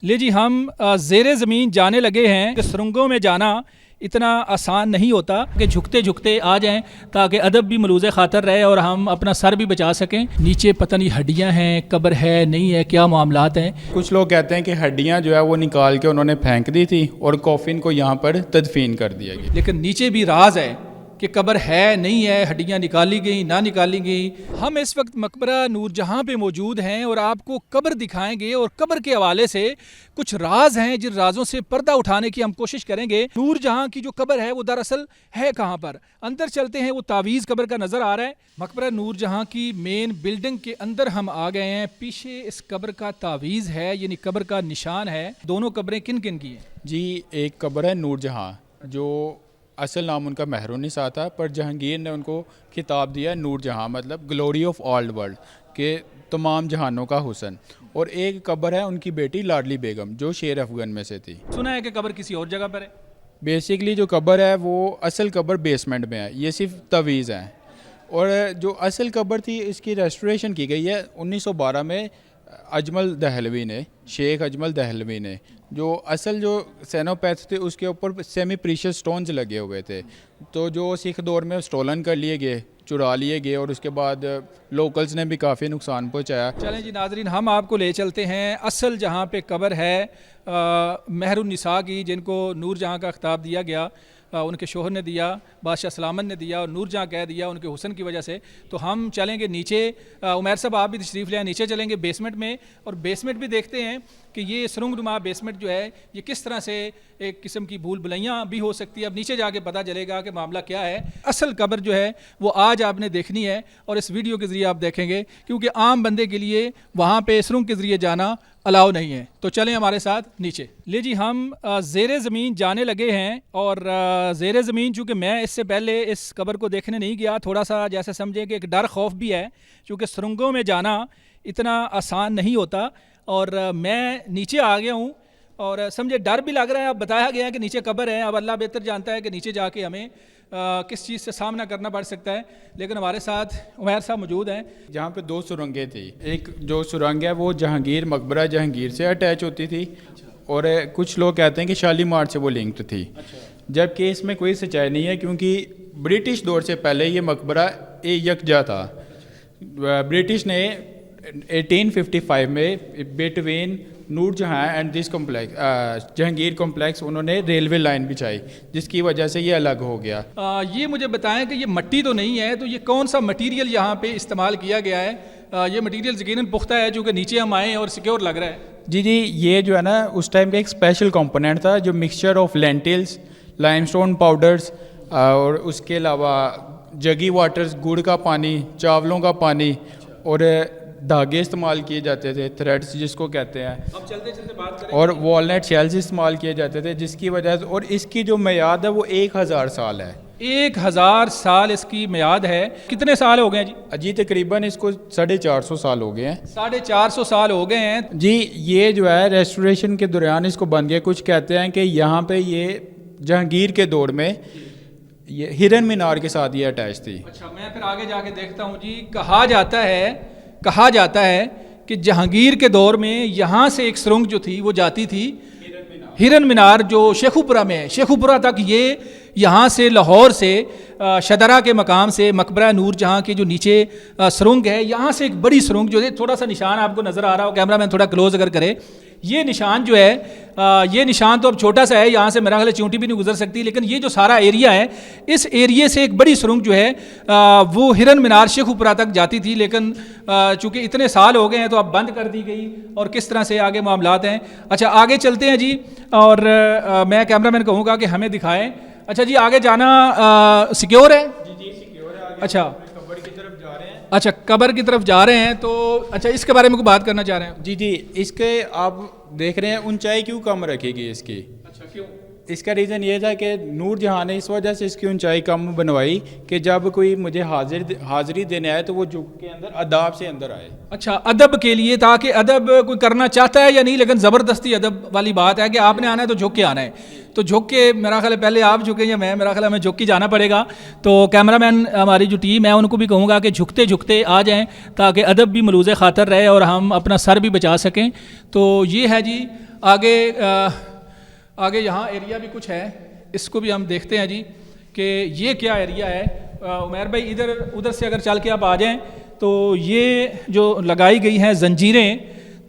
ले जी हम ज़ेरे ज़मीन जाने लगे हैं कि सुरंगों में जाना इतना आसान नहीं होता कि झुकते झुकते आ जाएं ताकि अदब भी मलूज़ ख़ातर रहे और हम अपना सर भी बचा सकें। नीचे पता नहीं हड्डियां हैं, कब्र है नहीं है, क्या मामलात हैं। कुछ लोग कहते हैं कि हड्डियां जो है वो निकाल के उन्होंने फेंक दी थी और कॉफिन को यहाँ पर तदफीन कर दिया गया, लेकिन नीचे भी राज है कि कब्र है नहीं है, हड्डियां निकाली गई ना निकाली गई। हम इस वक्त मकबरा नूरजहां पे मौजूद हैं और आपको कब्र दिखाएंगे और कब्र के हवाले से कुछ राज हैं जिन राजों से पर्दा उठाने की हम कोशिश करेंगे। नूरजहां की जो कब्र है वो दरअसल है कहाँ पर, अंदर चलते हैं। वो तावीज़ कब्र का नज़र आ रहा है। मकबरा नूरजहां की मेन बिल्डिंग के अंदर हम आ गए हैं। पीछे इस कब्र का तावीज़ है, यानी कब्र का निशान है। दोनों कब्रें किन किन की हैं जी? एक कब्र है नूरजहां, जो असल नाम उनका मेहरुन्निसा था, पर जहांगीर ने उनको खिताब दिया नूरजहां, मतलब ग्लोरी ऑफ ऑल वर्ल्ड, के तमाम जहानों का हुसन। और एक कब्र है उनकी बेटी लाडली बेगम, जो शेर अफगन में से थी। सुना है कि कब्र किसी और जगह पर है। बेसिकली जो कब्र है वो असल कब्र बेसमेंट में है, ये सिर्फ तवीज़ हैं। और जो असल कब्र थी इसकी रेस्टोरेशन की गई है 1912 में अजमल दहलवी ने, शेख अजमल दहलवी ने। जो असल जो सैनोपैथ थे उसके ऊपर सेमी प्रीशियस स्टोन्स लगे हुए थे, तो जो सिख दौर में स्टोलन कर लिए गए, चुरा लिए गए, और उसके बाद लोकल्स ने भी काफ़ी नुकसान पहुंचाया। चलें जी नाजरीन, हम आपको ले चलते हैं असल जहाँ पे कब्र है मेहरुन्निसा की, जिनको नूरजहां का खिताब दिया गया। उनके शोहर ने दिया, बादशाह सलामत ने दिया और नूरजहां कह दिया उनके हुसन की वजह से। तो हम चलेंगे नीचे। उमैर साहब आप भी तशरीफ़ ले आए, नीचे चलेंगे बेसमेंट में, और बेसमेंट भी देखते हैं कि ये सुरंगनुमा बेसमेंट जो है ये किस तरह से एक किस्म की भूल भुलैयाँ भी हो सकती है। अब नीचे जाके पता चलेगा कि मामला क्या है। असल कब्र जो है वो आज आपने देखनी है और इस वीडियो के ज़रिए आप देखेंगे, क्योंकि आम बंदे के लिए वहाँ पे सुरंग के ज़रिए जाना अलाउ नहीं है। तो चलें हमारे साथ नीचे। ले जी हम ज़ेरे ज़मीन जाने लगे हैं, और ज़ेरे ज़मीन चूँकि मैं इससे पहले इस कब्र को देखने नहीं गया, थोड़ा सा जैसे समझें कि एक डर खौफ भी है, क्योंकि सुरंगों में जाना इतना आसान नहीं होता। और मैं नीचे आ गया हूँ और समझे डर भी लग रहा है। अब बताया गया है कि नीचे कब्र है, अब अल्लाह बेहतर जानता है कि नीचे जाके हमें किस चीज़ से सामना करना पड़ सकता है। लेकिन हमारे साथ उमैर साहब मौजूद हैं। जहाँ पे दो सुरंगें थी, एक जो सुरंग है वो जहांगीर मकबरा जहांगीर से अटैच होती थी, और कुछ लोग कहते हैं कि शालीमार से वो लिंक्ड थी। जबकि इसमें कोई सच्चाई नहीं है, क्योंकि ब्रिटिश दौर से पहले ये मकबरा यकजा था। ब्रिटिश ने 1855 में between Noorjahan and this complex Jahangir complex उन्होंने रेलवे लाइन बिछाई, जिसकी वजह से ये अलग हो गया। ये मुझे बताएं कि ये मट्टी तो नहीं है, तो ये कौन सा मटेरियल यहाँ पे इस्तेमाल किया गया है? ये मटेरियल यकीनन पुख्ता है, जो कि नीचे हम आए और सिक्योर लग रहा है। जी जी, ये जो है ना उस टाइम का एक स्पेशल कंपोनेंट था, जो mixture of lentils, limestone powders, और उसके अलावा जगी वाटर्स, गुड़ का पानी, चावलों का पानी, और धागे इस्तेमाल किए जाते थे, थ्रेड्स जिसको कहते हैं। अब चलते चलते बात करें। और वॉलनट शेल्स इस्तेमाल किए जाते थे, जिसकी वजह से, और इसकी जो मियाद है वो 1000 साल है। 1000 साल इसकी मियाद है। कितने साल हो गए जी? जी तकरीबन इसको 450 साल हो गए हैं। 450 साल हो गए हैं जी। ये जो है रेस्टोरेशन के दौरान इसको बन गया। कुछ कहते हैं कि यहाँ पे ये जहांगीर के दौर में ये हिरन मीनार के साथ ये अटैच थी। अच्छा, मैं फिर आगे जाके देखता हूँ जी। कहा जाता है कि जहांगीर के दौर में यहाँ से एक सुरंग जो थी वो जाती थी हिरन मीनार, जो शेखुपुरा में है। शेखुपुरा तक ये यहाँ से लाहौर से शदरा के मकाम से मकबरा नूरजहां के जो नीचे सुरंग है, यहाँ से एक बड़ी सुरंग जो है, थोड़ा सा निशान आपको नज़र आ रहा हो, कैमरा मैन थोड़ा क्लोज अगर करे, ये निशान जो है ये निशान तो अब छोटा सा है, यहाँ से मेरा ख्याल चींटी भी नहीं गुजर सकती, लेकिन ये जो सारा एरिया है, इस एरिए से एक बड़ी सुरंग जो है वो हिरन मीनार शेखुपुरा तक जाती थी। लेकिन चूँकि इतने साल हो गए हैं तो अब बंद कर दी गई, और किस तरह से आगे मामलात हैं। अच्छा आगे चलते हैं जी, और मैं कैमरा मैन कहूँगा कि हमें दिखाएँ। अच्छा जी, आगे जाना सिक्योर है? जी जी सिक्योर है। आगे अच्छा, कब्र की तरफ जा रहे हैं। अच्छा कब्र की तरफ जा रहे हैं। तो अच्छा, इसके बारे में कोई बात करना चाह रहे हैं? जी जी, इसके आप देख रहे हैं ऊंचाई क्यों कम रखेगी इसकी? अच्छा, क्यों? इसका रीज़न ये था कि नूरजहां ने इस वजह से इसकी ऊंचाई कम बनवाई कि जब कोई मुझे हाजिरी देने आए तो वो झुक के अंदर अदब से अंदर आए। अच्छा, अदब के लिए, ताकि अदब कोई करना चाहता है या नहीं, लेकिन ज़बरदस्ती अदब वाली बात है कि आपने आना है तो झुक के आना है। तो झुक के, मेरा ख्याल है पहले आप झुके या मैं, मेरा ख्याल हमें झुक के जाना पड़ेगा। तो कैमरामैन हमारी जो टीम है उनको भी कहूँगा कि झुकते झुकते आ जाएँ, ताकि अदब भी मलूज़ ख़ातर रहे और हम अपना सर भी बचा सकें। तो ये है जी آگے یہاں ایریا بھی کچھ ہے, اس کو بھی ہم دیکھتے ہیں جی کہ یہ کیا ایریا ہے. عمیر بھائی ادھر سے اگر چل کے آپ آ جائیں تو یہ جو لگائی گئی ہیں زنجیریں,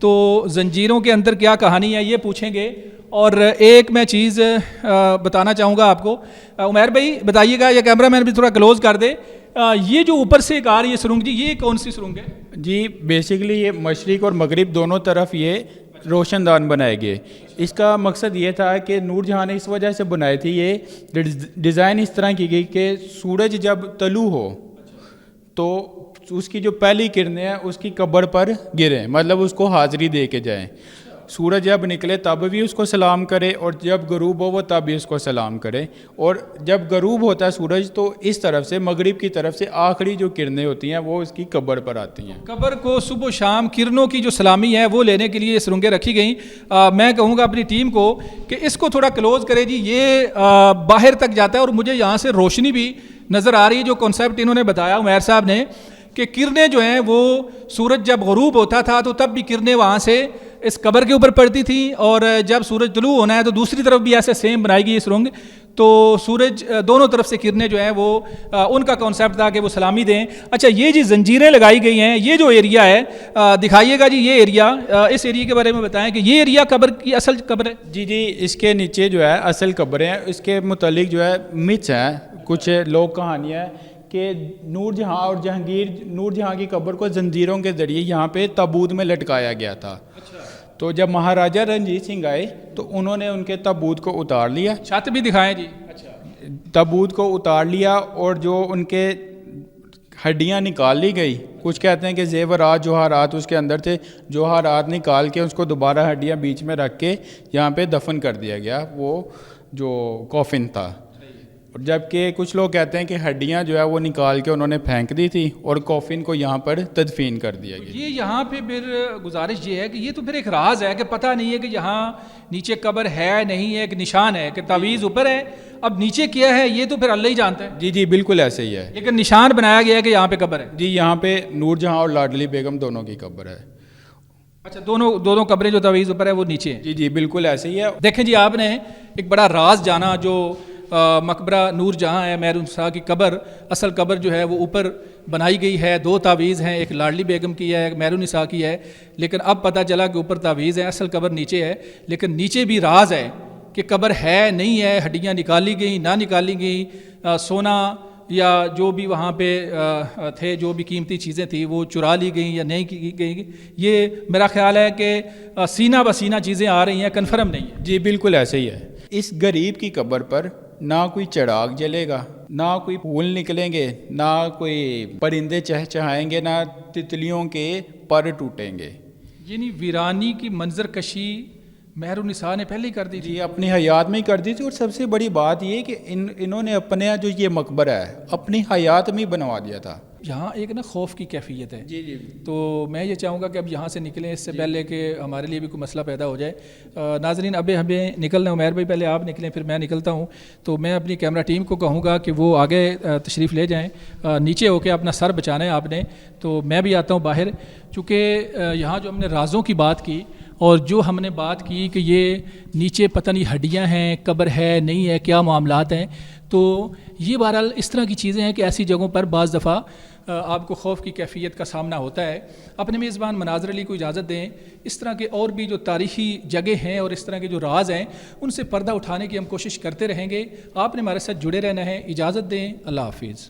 تو زنجیروں کے اندر کیا کہانی ہے یہ پوچھیں گے. اور ایک میں چیز بتانا چاہوں گا آپ کو. عمیر بھائی بتائیے گا, یا کیمرہ مین بھی تھوڑا کلوز کر دے, یہ جو اوپر سے ایک آ رہی ہے سرنگ جی, یہ کون سی سرنگ ہے؟ جی بیسیکلی یہ مشرق اور مغرب دونوں طرف یہ روشن دان بنائے گئے. اس کا مقصد یہ تھا کہ نور جہاں نے اس وجہ سے بنائی تھی, یہ ڈیزائن اس طرح کی گئی کہ سورج جب طلوع ہو تو اس کی جو پہلی کرنیں ہیں اس کی قبر پر گریں, مطلب اس کو حاضری دے کے جائیں. سورج جب نکلے تب بھی اس کو سلام کرے, اور جب غروب ہو وہ تب بھی اس کو سلام کرے. اور جب غروب ہوتا ہے سورج تو اس طرف سے مغرب کی طرف سے آخری جو کرنیں ہوتی ہیں وہ اس کی قبر پر آتی ہیں. قبر کو صبح و شام کرنوں کی جو سلامی ہے وہ لینے کے لیے یہ سرنگیں رکھی گئیں. میں کہوں گا اپنی ٹیم کو کہ اس کو تھوڑا کلوز کرے جی, یہ باہر تک جاتا ہے اور مجھے یہاں سے روشنی بھی نظر آ رہی ہے. جو کانسیپٹ انہوں نے بتایا عمیر صاحب نے کہ کرنیں جو ہیں وہ سورج جب غروب ہوتا تھا تو تب بھی کرنیں وہاں سے اس قبر کے اوپر پڑتی تھیں, اور جب سورج طلوع ہونا ہے تو دوسری طرف بھی ایسے سیم بنائی گئی سرنگ, تو سورج دونوں طرف سے کرنیں جو ہیں وہ ان کا کانسیپٹ تھا کہ وہ سلامی دیں. اچھا یہ جی زنجیریں لگائی گئی ہیں, یہ جو ایریا ہے دکھائیے گا جی, یہ ایریا, اس ایریا کے بارے میں بتائیں کہ یہ ایریا قبر کی اصل قبر ہے. جی اس کے نیچے جو ہے اصل قبریں ہیں. اس کے متعلق جو ہے متس ہیں, کچھ لوگ کہانیاں ہیں کہ نور جہاں اور نور جہاں کی قبر کو زنجیروں کے ذریعے یہاں پہ تابوت میں لٹکایا گیا تھا. تو جب مہاراجہ رنجیت سنگھ آئے تو انہوں نے ان کے تابوت کو اتار لیا. چھت بھی دکھائیں جی. تابوت کو اتار لیا اور جو ان کے ہڈیاں نکال لی گئی. کچھ کہتے ہیں کہ زیورات جوہرات اس کے اندر تھے, جوہرات نکال کے اس کو دوبارہ ہڈیاں بیچ میں رکھ کے یہاں پہ دفن کر دیا گیا, وہ جو کافن تھا. جبکہ کچھ لوگ کہتے ہیں کہ ہڈیاں جو ہے وہ نکال کے انہوں نے پھینک دی تھی اور کافن کو یہاں پر تدفین کر دیا گیا. یہ یہاں پہ پھر گزارش یہ ہے کہ یہ تو پھر ایک راز ہے کہ پتہ نہیں ہے کہ یہااں نیچے قبر ہے نہیں ہے, ایک نشان ہے کہ تعویذ اوپر ہے, اب نیچے کیا ہے یہ تو پھر اللہ ہی جانتا ہے. جی بالکل ایسے ہی ہے, لیکن نشان بنایا گیا ہے کہ یہاں پہ قبر ہے. جی یہاں پہ نور جہاں اور لاڈلی بیگم دونوں کی قبر ہے. اچھا دونوں قبریں جو تعویذ اوپر ہے وہ نیچے ہیں. جی بالکل ایسے ہی ہے. دیکھیں جی آپ نے ایک بڑا راز جانا, جو مقبرہ نور جہاں ہے, مہر النساء کی قبر, اصل قبر جو ہے وہ اوپر بنائی گئی ہے. 2 تعویذ ہیں, ایک لاڈلی بیگم کی ہے, ایک مہر النساء کی ہے. لیکن اب پتہ چلا کہ اوپر تعویذ ہے, اصل قبر نیچے ہے. لیکن نیچے بھی راز ہے کہ قبر ہے نہیں ہے, ہڈیاں نکالی گئیں نہ نکالی گئیں, سونا یا جو بھی وہاں پہ تھے, جو بھی قیمتی چیزیں تھیں وہ چرا لی گئیں یا نہیں کی گئیں. یہ میرا خیال ہے کہ سینہ بسینہ چیزیں آ رہی ہیں, کنفرم نہیں ہے. جی بالکل ایسے ہی ہے. اس غریب کی قبر پر نہ کوئی چراغ جلے گا, نہ کوئی پھول نکلیں گے, نہ کوئی پرندے چہچہائیں گے, نہ تتلیوں کے پر ٹوٹیں گے. یعنی ویرانی کی منظر کشی مہر النساء نے پہلے ہی کر دی تھی. جی اپنی حیات میں ہی کر دی تھی. اور سب سے بڑی بات یہ کہ انہوں نے اپنے جو یہ مقبرہ ہے اپنی حیات میں ہی بنوا دیا تھا. یہاں ایک نا خوف کی کیفیت ہے. جی تو میں یہ چاہوں گا کہ اب یہاں سے نکلیں اس سے پہلے کہ ہمارے لیے بھی کوئی مسئلہ پیدا ہو جائے. ناظرین اب ہمیں نکلنا ہے, عمیر بھائی پہلے آپ نکلیں پھر میں نکلتا ہوں. تو میں اپنی کیمرہ ٹیم کو کہوں گا کہ وہ آگے تشریف لے جائیں, نیچے ہو کے اپنا سر بچانا ہے آپ نے. تو میں بھی آتا ہوں باہر, چونکہ یہاں جو ہم نے رازوں کی بات کی اور جو ہم نے بات کی کہ یہ نیچے پتہ نہیں ہڈیاں ہیں, قبر ہے نہیں ہے, کیا معاملات ہیں, تو یہ بہرحال اس طرح کی چیزیں ہیں کہ ایسی جگہوں پر بعض دفعہ آپ کو خوف کی کیفیت کا سامنا ہوتا ہے. اپنے میزبان مناظر علی کو اجازت دیں. اس طرح کے اور بھی جو تاریخی جگہ ہیں اور اس طرح کے جو راز ہیں ان سے پردہ اٹھانے کی ہم کوشش کرتے رہیں گے. آپ نے ہمارے ساتھ جڑے رہنا ہے. اجازت دیں. اللہ حافظ.